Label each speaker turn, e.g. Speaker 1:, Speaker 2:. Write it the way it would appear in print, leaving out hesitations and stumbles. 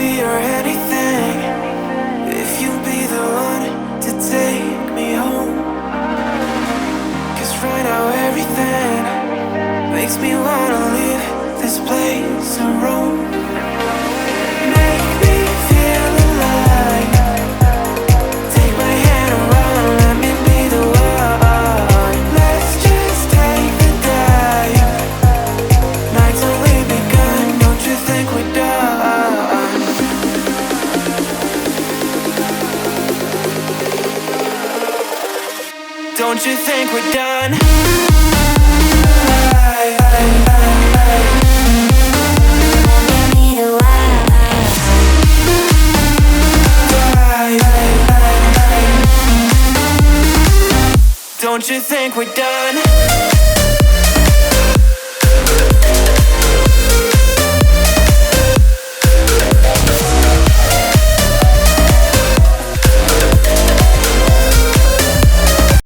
Speaker 1: be or anything, if you'll be the one to take me home. Cause right now everything makes me wanna leave this place and roam. Make me feel alive. Take my hand around, let me be the one. Let's just take the dive. Night's only begun, don't you think we're done? Don't you think we're done? Don't you think we're done?